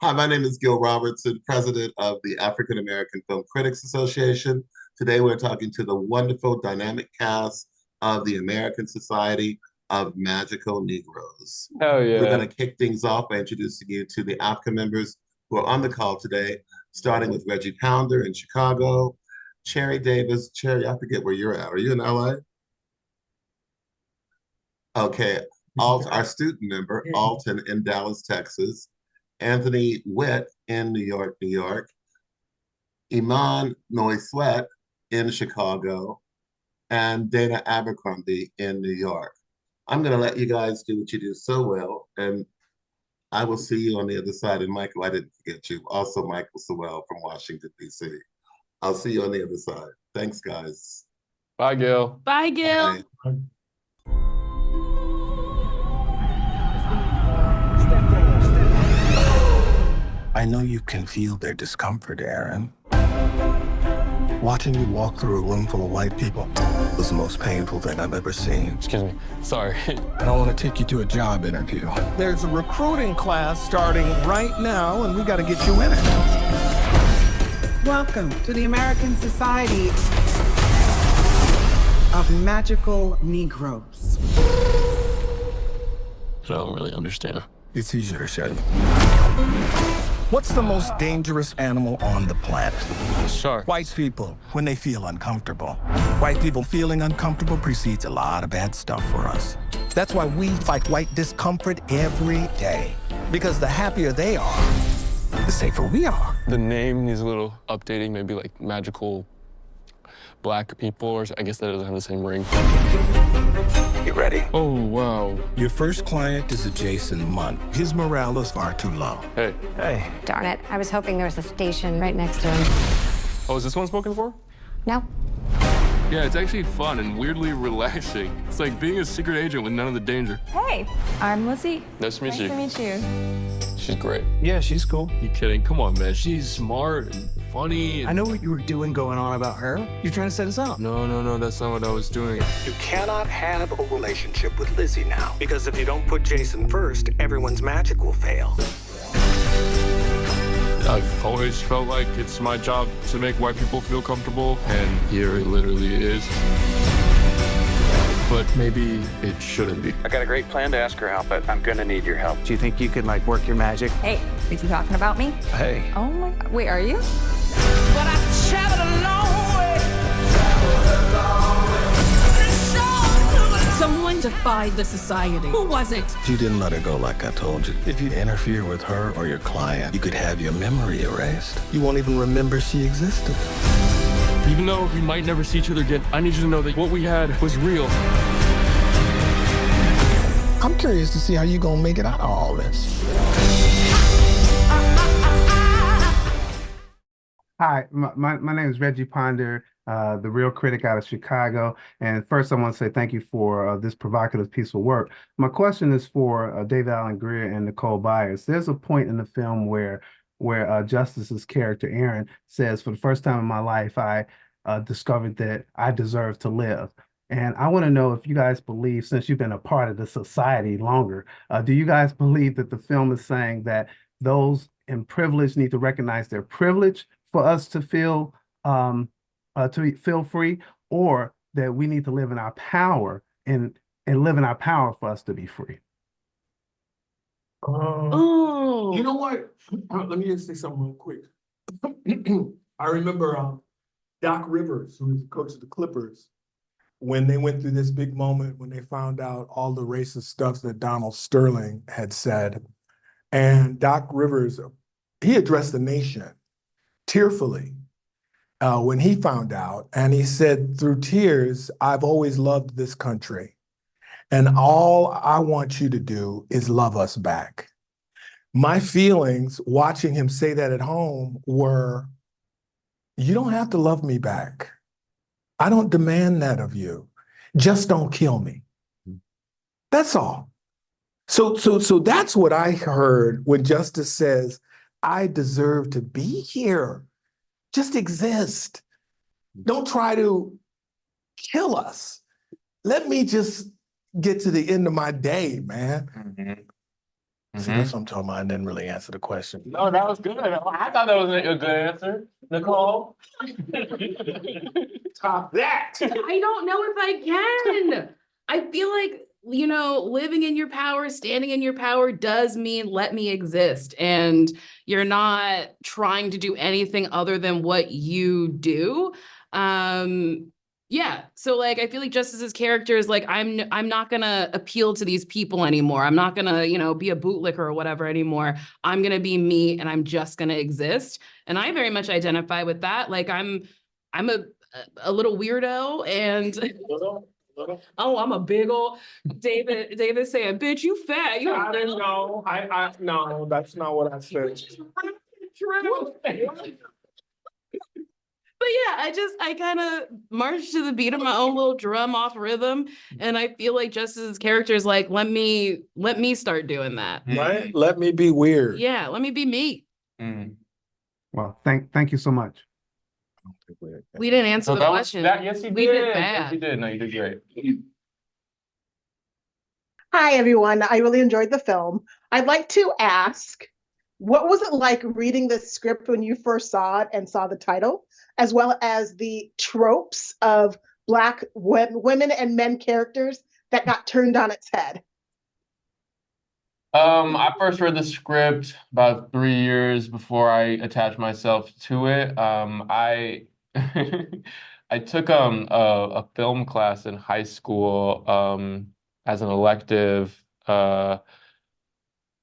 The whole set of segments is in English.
Hi, my name is Gil Robertson, president of the African American Film Critics Association. Today, we're talking to the wonderful, dynamic cast of the American Society of Magical Negroes. Hell We're yeah. going to kick things off by introducing you to the AAFCA members who are on the call today, starting with Reggie Pounder in Chicago, Cherry Davis. Cherry, I forget where you're at. Are you in LA? Okay. Our student member, Alton in Dallas, Texas. Anthony Witt in New York, New York, Iman Noy-Sweat in Chicago, and Dana Abercrombie in New York. I'm going to let you guys do what you do so well, and I will see you on the other side. And Michael, I didn't forget you. Also, Michael Sewell from Washington, D.C. I'll see you on the other side. Thanks, guys. Bye, Gil. Bye, Gil. Bye. I know you can feel their discomfort, Aren. Watching you walk through a room full of white people was the most painful thing I've ever seen. Excuse me. Sorry. I don't want to take you to a job interview. There's a recruiting class starting right now, and we got to get you in it. Welcome to the American Society of Magical Negroes. I don't really understand. It's easier to say. What's the most dangerous animal on the planet? Shark. White people, when they feel uncomfortable. White people feeling uncomfortable precedes a lot of bad stuff for us. That's why we fight white discomfort every day. Because the happier they are, the safer we are. The name needs a little updating, maybe like magical black people, or I guess that doesn't have the same ring. You ready? Oh, wow. Your first client is a Jason Munn. His morale is far too low. Hey. Hey. Darn it, I was hoping there was a station right next to him. Oh, is this one spoken for? No? Yeah, it's actually fun and weirdly relaxing. It's like being a secret agent with none of the danger. Hey, I'm Lizzie. Nice to meet you. Nice to meet you. She's great. Yeah, she's cool. You kidding? Come on, man. She's smart and funny. I know what you were doing going on about her. You're trying to set us up. No, that's not what I was doing. You cannot have a relationship with Lizzie now. Because if you don't put Jason first, everyone's magic will fail. I've always felt like it's my job to make white people feel comfortable, and here it literally is. But maybe it shouldn't be. I got a great plan to ask her out, but I'm gonna need your help. Do you think you could, like, work your magic? Hey, is he talking about me? Hey. Oh my God. Wait, are you? But I've traveled a long way. Someone defied the society. Who was it? If you didn't let her go like I told you, if you interfere with her or your client, you could have your memory erased. You won't even remember she existed. Even though we might never see each other again, I need you to know that what we had was real. I'm curious to see how you gonna make it out of all this. Hi, my name is Reggie Pounder, the real critic out of Chicago. And first, I want to say thank you for this provocative piece of work. My question is for David Alan Grier and Nicole Byer. There's a point in the film where Justice's character, Aren, says, for the first time in my life, I discovered that I deserve to live. And I want to know if you guys believe, since you've been a part of the society longer, do you guys believe that the film is saying that those in privilege need to recognize their privilege for us to feel free, or that we need to live in our power and live in our power for us to be free? You know what? Let me just say something real quick. I remember Doc Rivers, who was the coach of the Clippers, when they went through this big moment when they found out all the racist stuff that Donald Sterling had said. And Doc Rivers, he addressed the nation tearfully when he found out. And he said, through tears, I've always loved this country. And all I want you to do is love us back. My feelings watching him say that at home were, you don't have to love me back. I don't demand that of you. Just don't kill me. That's all. So that's what I heard when Justice says, I deserve to be here. Just exist. Don't try to kill us. Let me just get to the end of my day, man. See, that's what I'm talking about. I didn't really answer the question. No, that was good. I thought that was a good answer. Nicole? Top that. I don't know if I can. I feel like, you know, living in your power, standing in your power does mean let me exist. And you're not trying to do anything other than what you do. Yeah. So like, I feel like Justice's character is like, I'm not gonna appeal to these people anymore. I'm not gonna, you know, be a bootlicker or whatever anymore. I'm gonna be me and I'm just gonna exist. And I very much identify with that. Like I'm a little weirdo and oh, I'm a big old David saying, bitch, you fat. You I didn't know. No, that's not what I said. But yeah, I kind of march to the beat of my own little drum off rhythm. And I feel like Justice's character is like, let me start doing that. Right? Let me be weird. Yeah, let me be me. Well, thank you so much. We didn't answer the question. Yes, you did. We did Yes, bad. you did. No, you did great. Hi, everyone. I really enjoyed the film. I'd like to ask, what was it like reading the script when you first saw it and saw the title, as well as the tropes of Black women and men characters that got turned on its head? I first read the script about 3 years before I attached myself to it. I took a film class in high school as an elective because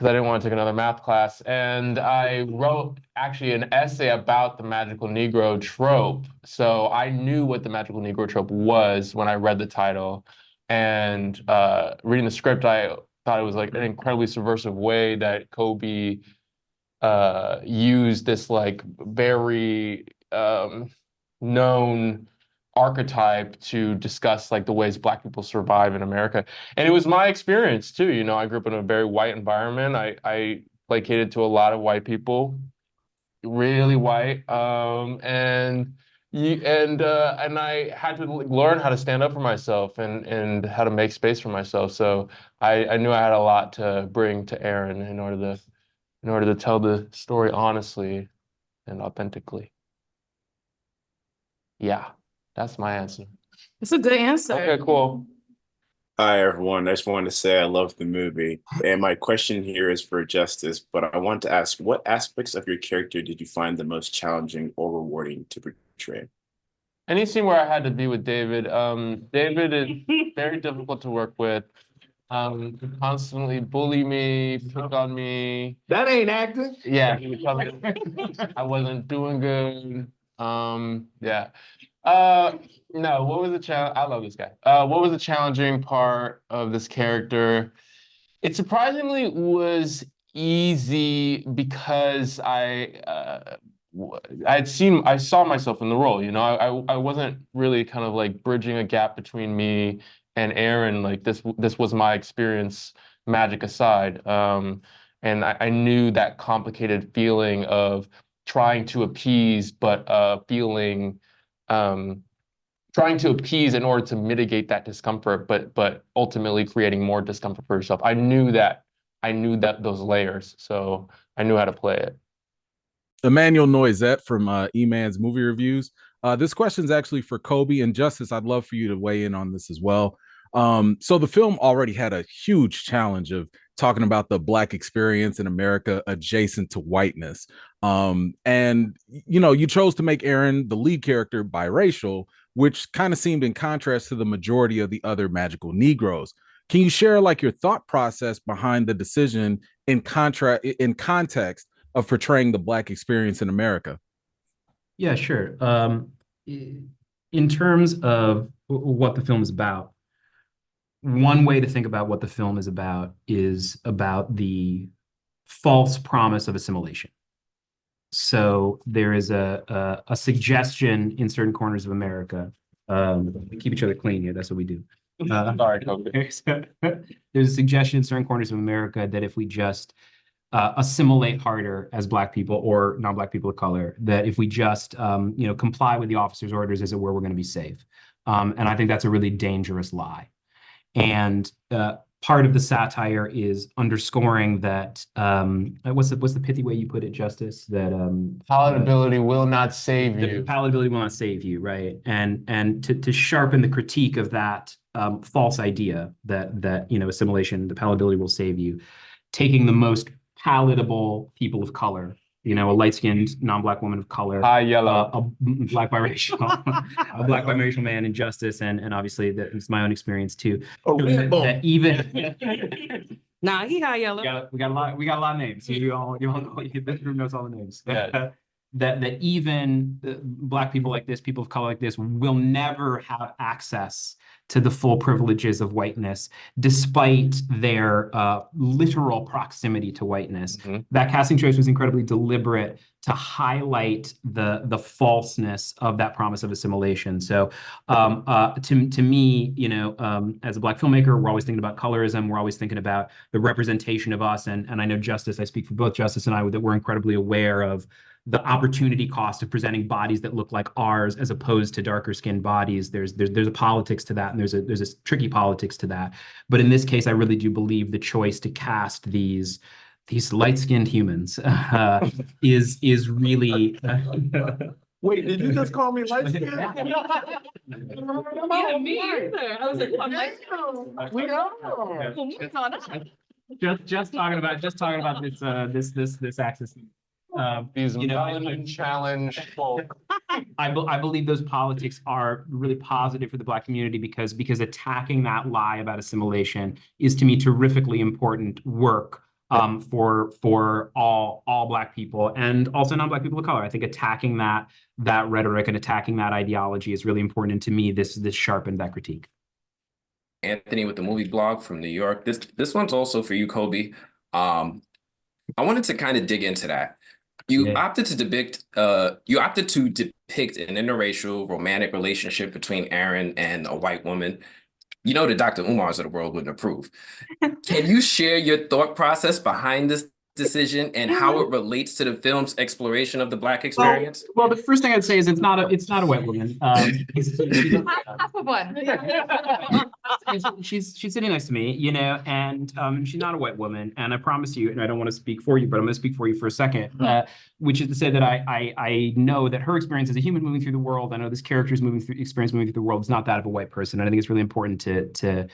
I didn't want to take another math class, and I wrote actually an essay about the Magical Negro trope. So I knew what the Magical Negro trope was when I read the title, and reading the script, I thought it was like an incredibly subversive way that Kobi used this like very known archetype to discuss like the ways Black people survive in America. And it was my experience too. You know, I grew up in a very white environment. I placated to a lot of white people, really white. And I had to learn how to stand up for myself and how to make space for myself. So I knew I had a lot to bring to Aren in order to tell the story honestly and authentically. Yeah, that's my answer. It's a good answer. Okay, cool. Hi, everyone. I just wanted to say I love the movie. And my question here is for Justice, but I want to ask, what aspects of your character did you find the most challenging or rewarding to portray? Any scene where I had to be with David, David is very difficult to work with. He constantly bully me, pick on me. That ain't acting. Yeah, he would tell me I wasn't doing good. Yeah. No, what was the challenge? I love this guy. What was the challenging part of this character? It surprisingly was easy because I saw myself in the role, you know. I wasn't really kind of like bridging a gap between me and Aren. Like this was my experience, magic aside. And I knew that complicated feeling of trying to appease, but trying to appease in order to mitigate that discomfort, but ultimately creating more discomfort for yourself. I knew that those layers, so I knew how to play it. Emmanuel Noisette from E-Man's Movie Reviews. This question is actually for Kobi and Justice. I'd love for you to weigh in on this as well. So the film already had a huge challenge of talking about the Black experience in America adjacent to whiteness. And, you know, you chose to make Aren, the lead character, biracial, which kind of seemed in contrast to the majority of the other Magical Negroes. Can you share like your thought process behind the decision in context of portraying the Black experience in America? Yeah, sure. In terms of what the film is about, one way to think about what the film is about the false promise of assimilation. So there is a suggestion in certain corners of America. We keep each other clean here. That's what we do. Sorry, Kobi. There's a suggestion in certain corners of America that if we just assimilate harder as Black people or non-Black people of color, that if we just comply with the officer's orders, as it were, we're going to be safe. And I think that's a really dangerous lie. And part of the satire is underscoring that what's the pithy way you put it, Justice? That Palatability will not save the you. palatability will not save you, right? And to sharpen the critique of that false idea that assimilation, the palatability will save you, taking the most palatable people of color, a light-skinned non-black woman of color, High yellow, a black biracial, a black biracial man in Justice, and obviously it's my own experience too. That even Nah, he high yellow. we got a lot of names. You all know, this room knows all the names. Yeah. That even Black people like this, people of color like this, will never have access to the full privileges of whiteness, despite their literal proximity to whiteness. That casting choice was incredibly deliberate to highlight the falseness of that promise of assimilation. So to me, as a Black filmmaker, we're always thinking about colorism. We're always thinking about the representation of us. And I know Justice, I speak for both Justice and I, that we're incredibly aware of the opportunity cost of presenting bodies that look like ours as opposed to darker skinned bodies. There's a politics to that, and there's a tricky politics to that. But in this case, I really do believe the choice to cast these light-skinned humans is really Wait, did you just call me light skinned? Yeah, me either. I was like, I'm light skinned. We are. just talking about this axis. These challenged folk. I believe those politics are really positive for the Black community because attacking that lie about assimilation is, to me, terrifically important work for all Black people and also non-Black people of color. I think attacking that rhetoric and attacking that ideology is really important. And to me, this sharpened that critique. Anthony with the Movie Blog from New York. This one's also for you, Kobi. I wanted to kind of dig into that. You opted to depict an interracial romantic relationship between Aren and a white woman. The Dr. Umars of the world wouldn't approve. Can you share your thought process behind this decision and how it relates to the film's exploration of the Black experience? Well, the first thing I'd say is it's not a white woman. Half of one. She's sitting next to me, and she's not a white woman. And I promise you, and I don't want to speak for you, but I'm going to speak for you for a second, which is to say that I know that her experience as a human moving through the world, I know this character's moving through the world is not that of a white person. And I think it's really important to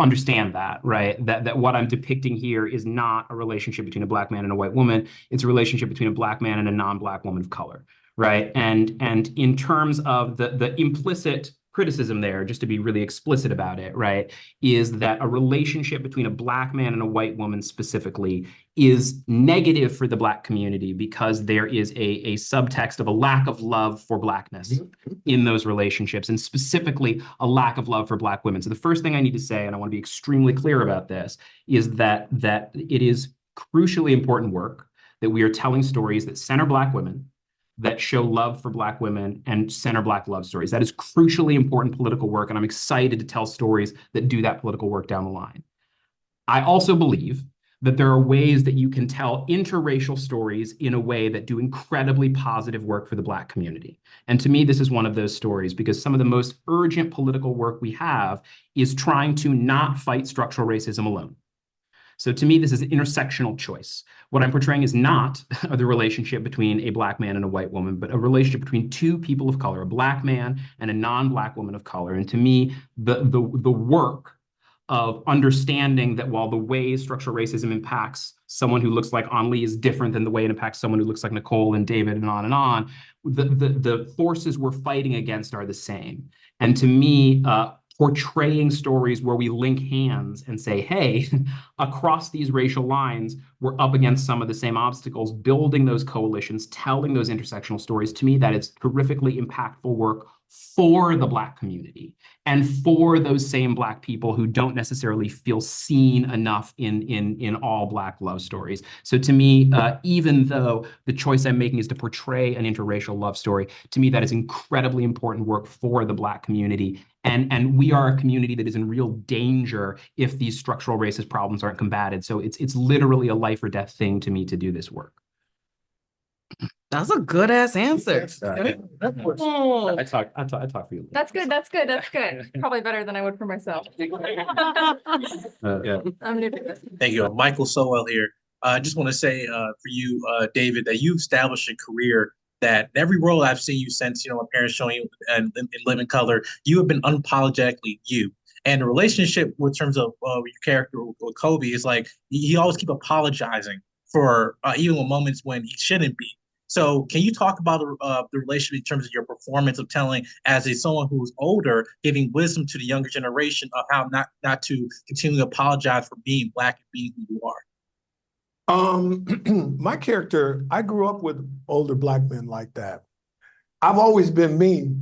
understand that, right? That what I'm depicting here is not a relationship between a Black man and a white woman. It's a relationship between a Black man and a non-Black woman of color, right? And in terms of the implicit criticism there, just to be really explicit about it, right, is that a relationship between a Black man and a white woman specifically is negative for the Black community because there is a subtext of a lack of love for Blackness in those relationships, and specifically a lack of love for Black women. So the first thing I need to say, and I want to be extremely clear about this, is that it is crucially important work that we are telling stories that center Black women, that show love for Black women and center Black love stories. That is crucially important political work, and I'm excited to tell stories that do that political work down the line. I also believe that there are ways that you can tell interracial stories in a way that do incredibly positive work for the Black community. And to me, this is one of those stories because some of the most urgent political work we have is trying to not fight structural racism alone. So to me, this is an intersectional choice. What I'm portraying is not the relationship between a Black man and a white woman, but a relationship between two people of color, a Black man and a non-Black woman of color. And to me, the work of understanding that while the way structural racism impacts someone who looks like Anli is different than the way it impacts someone who looks like Nicole and David and on, the forces we're fighting against are the same. And to me, portraying stories where we link hands and say, hey, across these racial lines, we're up against some of the same obstacles, building those coalitions, telling those intersectional stories. To me, that is terrifically impactful work for the Black community and for those same Black people who don't necessarily feel seen enough in all Black love stories. So to me, even though the choice I'm making is to portray an interracial love story, to me, that is incredibly important work for the Black community. And we are a community that is in real danger if these structural racist problems aren't combated. So it's literally a life or death thing to me to do this work. That's a good ass answer. Oh. I talk for you. That's good. That's good. That's good. Probably better than I would for myself. Yeah. I'm new to this. Thank you. Michael Sowell here. I just want to say for you, David, that you established a career that every role I've seen you since, my parents showing you in Living Color, you have been unapologetically you. And the relationship with terms of your character with Kobi is like, he always keep apologizing for even moments when he shouldn't be. So can you talk about the relationship in terms of your performance of telling as someone who's older, giving wisdom to the younger generation of how not to continue to apologize for being Black and being who you are? My character, I grew up with older Black men like that. I've always been me.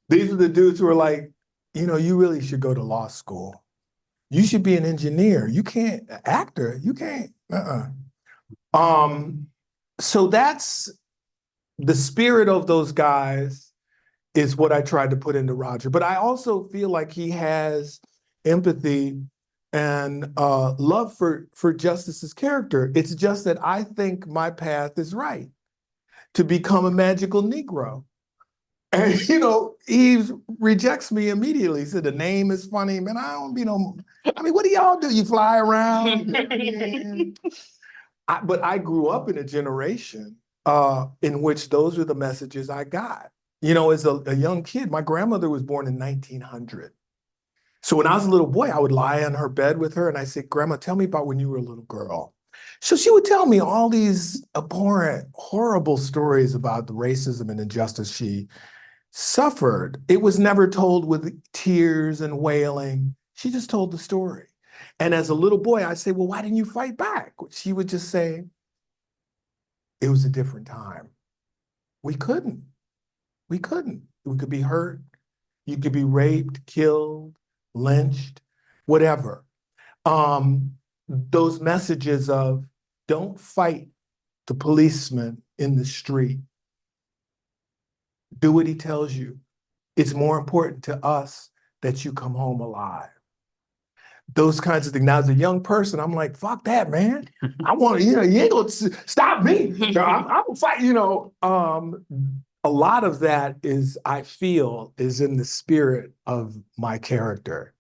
These are the dudes who are like, you really should go to law school. You should be an engineer. You can't, actor, you can't, So that's the spirit of those guys is what I tried to put into Roger. But I also feel like he has empathy and love for Justice's character. It's just that I think my path is right to become a magical Negro. And, he rejects me immediately. He said, the name is funny. Man, I don't be what do y'all do? You fly around? But I grew up in a generation in which those are the messages I got. As a young kid, my grandmother was born in 1900. So when I was a little boy, I would lie on her bed with her and I said, Grandma, tell me about when you were a little girl. So she would tell me all these abhorrent, horrible stories about the racism and injustice she suffered. It was never told with tears and wailing. She just told the story. And as a little boy, I'd say, well, why didn't you fight back? She would just say, it was a different time. We couldn't. We could be hurt. You could be raped, killed, lynched, whatever. Those messages of don't fight the policeman in the street. Do what he tells you. It's more important to us that you come home alive. Those kinds of things. Now, as a young person, I'm like, fuck that, man. I want to, you ain't gonna stop me. I'm gonna fight, a lot of that I feel is in the spirit of my character,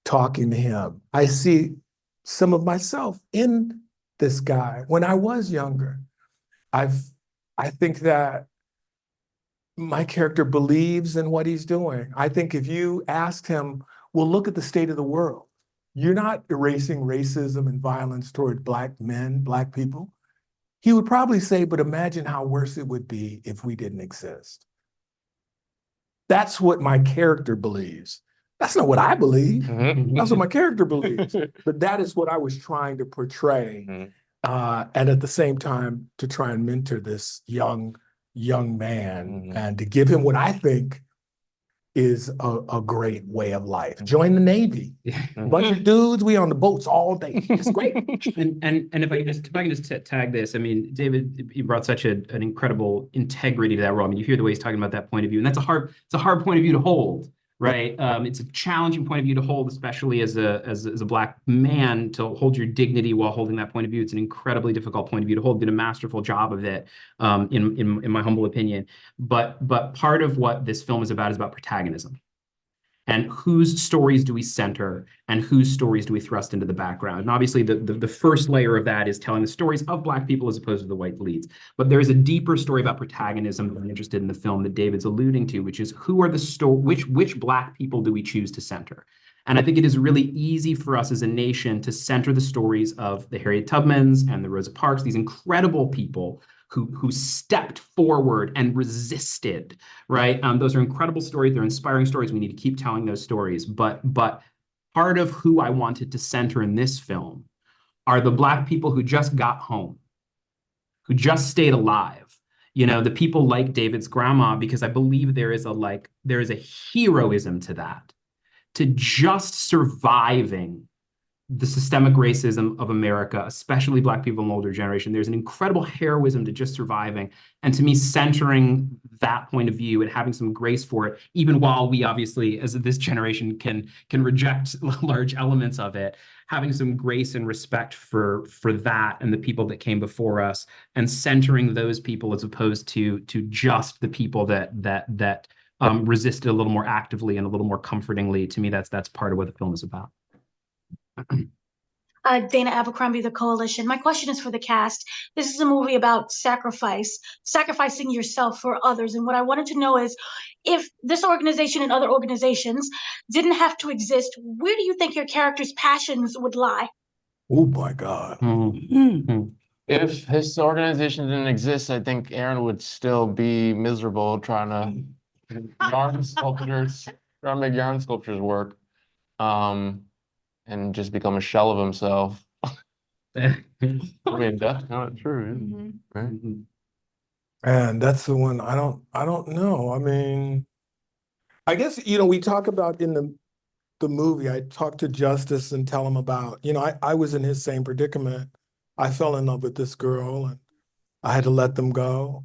talking to him. I see some of myself in this guy when I was younger. I think that my character believes in what he's doing. I think if you asked him, well, look at the state of the world. You're not erasing racism and violence toward Black men, Black people. He would probably say, but imagine how worse it would be if we didn't exist. That's what my character believes. That's not what I believe. That's what my character believes. But that is what I was trying to portray. And at the same time, to try and mentor this young man and to give him what I think is a great way of life. Join the Navy. Bunch of dudes, we on the boats all day. It's great. And if I can just tag this, I mean, David, you brought such an incredible integrity to that role. I mean, you hear the way he's talking about that point of view, and it's a hard point of view to hold, right? It's a challenging point of view to hold, especially as a Black man, to hold your dignity while holding that point of view. It's an incredibly difficult point of view to hold. Did a masterful job of it, in my humble opinion. But part of what this film is about protagonism. And whose stories do we center and whose stories do we thrust into the background? And obviously the first layer of that is telling the stories of Black people as opposed to the white leads. But there is a deeper story about protagonism that I'm interested in the film that David's alluding to, which is who are which Black people do we choose to center? And I think it is really easy for us as a nation to center the stories of the Harriet Tubmans and the Rosa Parks, these incredible people who stepped forward and resisted, right? Those are incredible stories. They're inspiring stories. We need to keep telling those stories. But part of who I wanted to center in this film are the Black people who just got home, who just stayed alive. The people like David's grandma, because I believe there is a heroism to that, to just surviving the systemic racism of America, especially Black people in the older generation. There's an incredible heroism to just surviving. And to me, centering that point of view and having some grace for it, even while we obviously, as this generation, can reject large elements of it, having some grace and respect for that and the people that came before us, and centering those people as opposed to just the people that resisted a little more actively and a little more comfortingly. To me, that's part of what the film is about. Dana Abercrombie, The Coalition. My question is for the cast. This is a movie about sacrifice, sacrificing yourself for others. And what I wanted to know is, if this organization and other organizations didn't have to exist, where do you think your character's passions would lie? Oh my God. If his organization didn't exist, I think Aren would still be miserable trying to make yarn sculptures work. And just become a shell of himself. I mean, that's not true, right? And that's the one I don't know. I mean, I guess, we talk about in the movie, I talk to Justice and tell him about, I was in his same predicament. I fell in love with this girl and I had to let them go.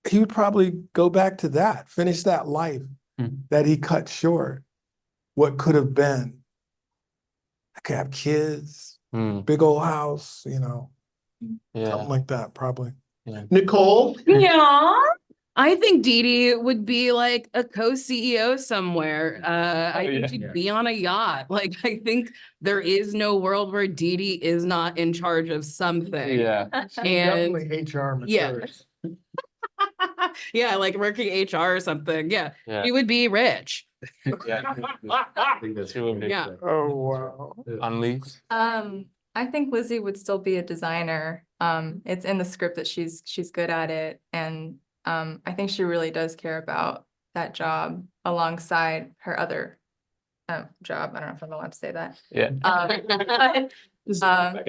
He would probably go back to that, finish that life that he cut short. What could have been. I could have kids, big old house, something like that, probably. Yeah. Nicole? Yeah. I think Dee Dee would be like a co-CEO somewhere. I think she'd be on a yacht. Like, I think there is no world where Dee Dee is not in charge of something. Yeah. And Definitely HR yeah. materials. Yeah, like working HR or something. Yeah. Yeah. She would be rich. Yeah. I think that's who would be. Yeah. Oh, wow. Unleashed. I think Lizzie would still be a designer. It's in the script that she's good at it, and I think she really does care about that job alongside her other job. I don't know if I'm allowed to say that. Yeah. I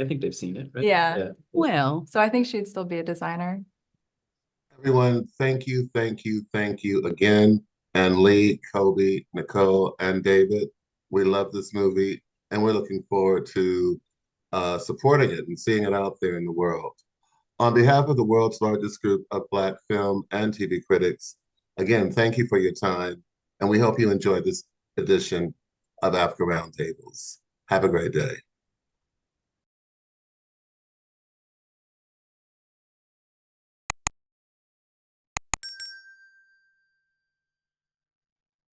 think they've seen it, right? Yeah. Well, so I think she'd still be a designer. Everyone, thank you again. And Lee, Kobi, Nicole, and David, we love this movie, and we're looking forward to supporting it and seeing it out there in the world. On behalf of the world's largest group of Black film and TV critics, again, thank you for your time, and we hope you enjoyed this edition of AAFCA Roundtables. Have a great day.